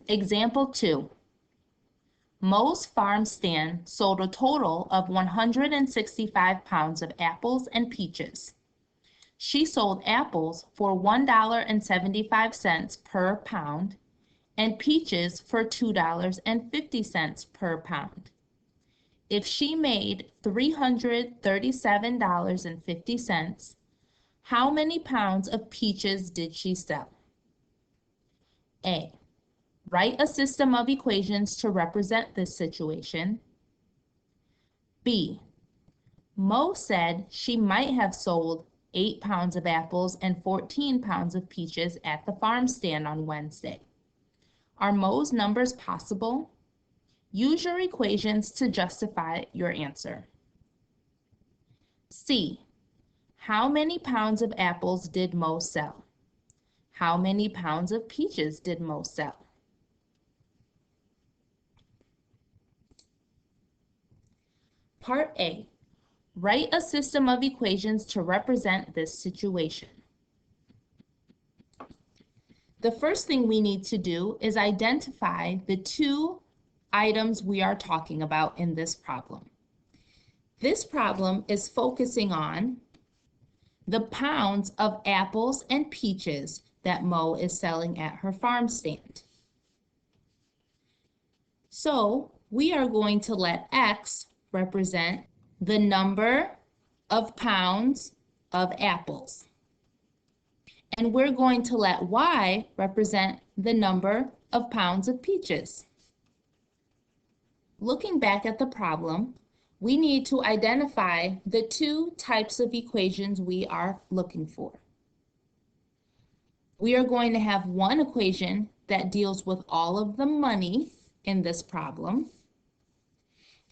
Example 2. Mo's farm stand sold a total of 165 pounds of apples and peaches. She sold apples for $1.75 per pound and peaches for $2.50 per pound. If she made $337.50, how many pounds of peaches did she sell? A. Write a system of equations to represent this situation. B. Mo said she might have sold 8 pounds of apples and 14 pounds of peaches at the farm stand on Wednesday. Are Mo's numbers possible? Use your equations to justify your answer. C. How many pounds of apples did Mo sell? How many pounds of peaches did Mo sell? Part A. Write a system of equations to represent this situation. The first thing we need to do is identify the two items we are talking about in this problem. This problem is focusing on the pounds of apples and peaches that Mo is selling at her farm stand. So we are going to let X represent the number of pounds of apples. And we're going to let Y represent the number of pounds of peaches. Looking back at the problem, we need to identify the two types of equations we are looking for. We are going to have one equation that deals with all of the money in this problem,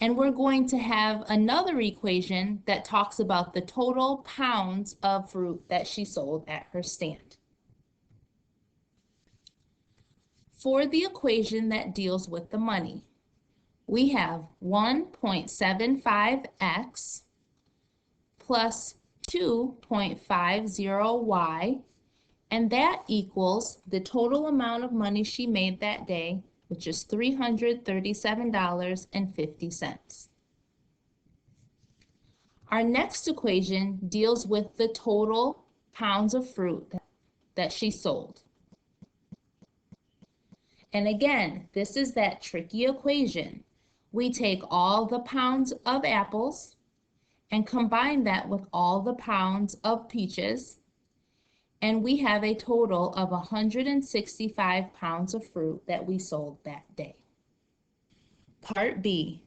and we're going to have another equation that talks about the total pounds of fruit that she sold at her stand. For the equation that deals with the money, we have 1.75x plus 2.50y, and that equals the total amount of money she made that day, which is $337.50. Our next equation deals with the total pounds of fruit that she sold. And again, this is that tricky equation. We take all the pounds of apples and combine that with all the pounds of peaches, and we have a total of 165 pounds of fruit that we sold that day. Part B.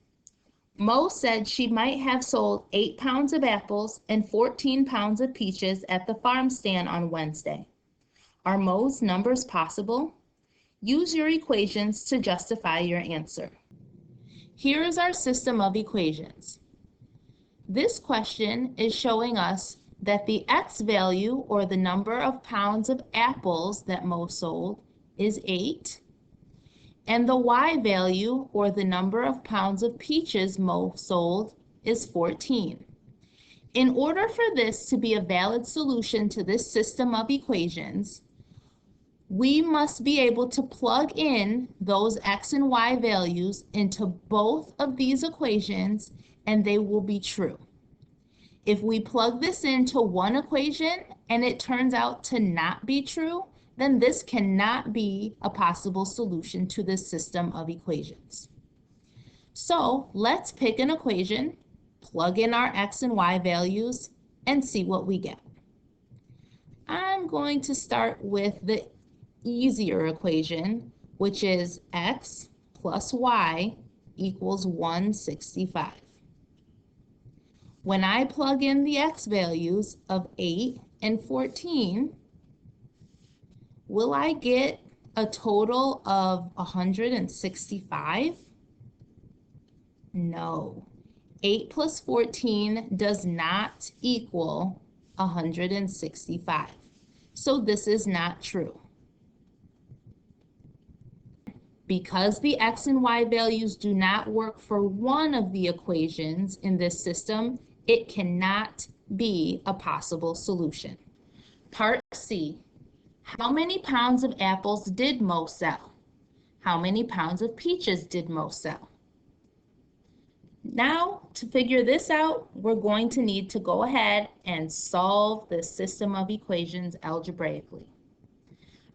Mo said she might have sold 8 pounds of apples and 14 pounds of peaches at the farm stand on Wednesday. Are Mo's numbers possible? Use your equations to justify your answer. Here is our system of equations. This question is showing us that the X value, or the number of pounds of apples that Mo sold, is 8, and the Y value, or the number of pounds of peaches Mo sold, is 14. In order for this to be a valid solution to this system of equations, we must be able to plug in those X and Y values into both of these equations, and they will be true. If we plug this into one equation and it turns out to not be true, then this cannot be a possible solution to this system of equations. So let's pick an equation, plug in our X and Y values, and see what we get. I'm going to start with the easier equation, which is X plus Y equals 165. When I plug in the X values of 8 and 14, will I get a total of 165? No. 8 plus 14 does not equal 165. So this is not true. Because the X and Y values do not work for one of the equations in this system, it cannot be a possible solution. Part C. How many pounds of apples did Mo sell? How many pounds of peaches did Mo sell? Now, to figure this out, we're going to need to go ahead and solve this system of equations algebraically.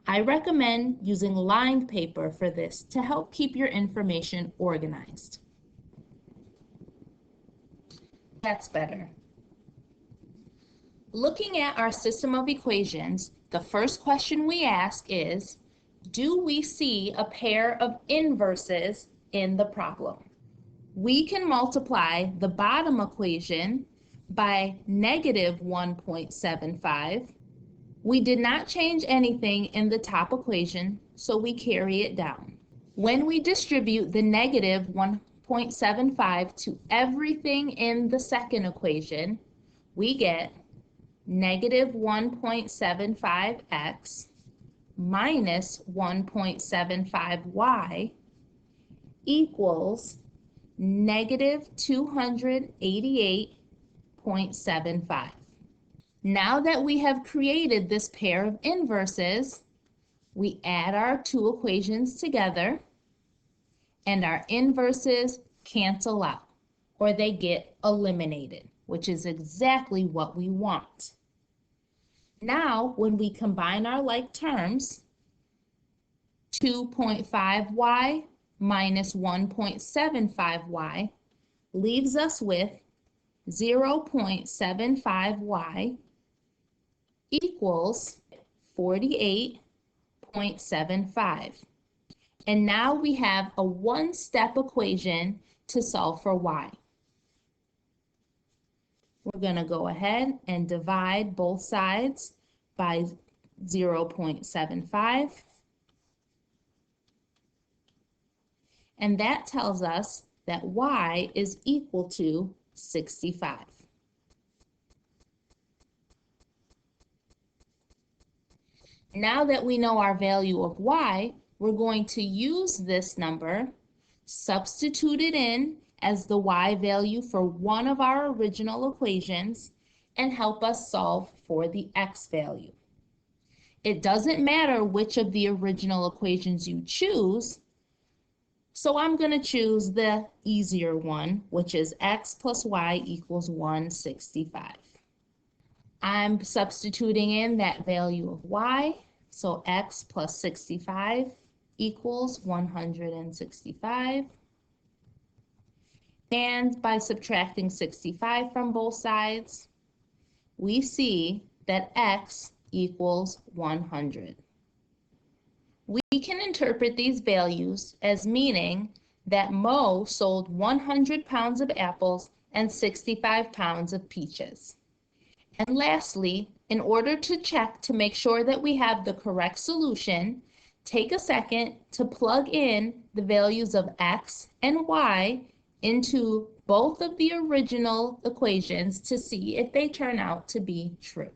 I recommend using lined paper for this to help keep your information organized. That's better. Looking at our system of equations, the first question we ask is, do we see a pair of inverses in the problem? We can multiply the bottom equation by negative 1.75. We did not change anything in the top equation, so we carry it down. When we distribute the negative 1.75 to everything in the second equation, we get negative 1.75x minus 1.75y equals negative 288.75. Now that we have created this pair of inverses, we add our two equations together and our inverses cancel out, or they get eliminated, which is exactly what we want. Now, when we combine our like terms, 2.5y minus 1.75y leaves us with 0.75y equals 48.75. And now we have a one-step equation to solve for y. We're going to go ahead and divide both sides by 0.75. And that tells us that y is equal to 65. Now that we know our value of y, we're going to use this number, substitute it in as the y value for one of our original equations, and help us solve for the x value. It doesn't matter which of the original equations you choose, so I'm going to choose the easier one, which is x plus y equals 165. I'm substituting in that value of y, so x plus 65 equals 165. And by subtracting 65 from both sides, we see that x equals 100. We can interpret these values as meaning that Mo sold 100 pounds of apples and 65 pounds of peaches. And lastly, in order to check to make sure that we have the correct solution, take a second to plug in the values of x and y into both of the original equations to see if they turn out to be true.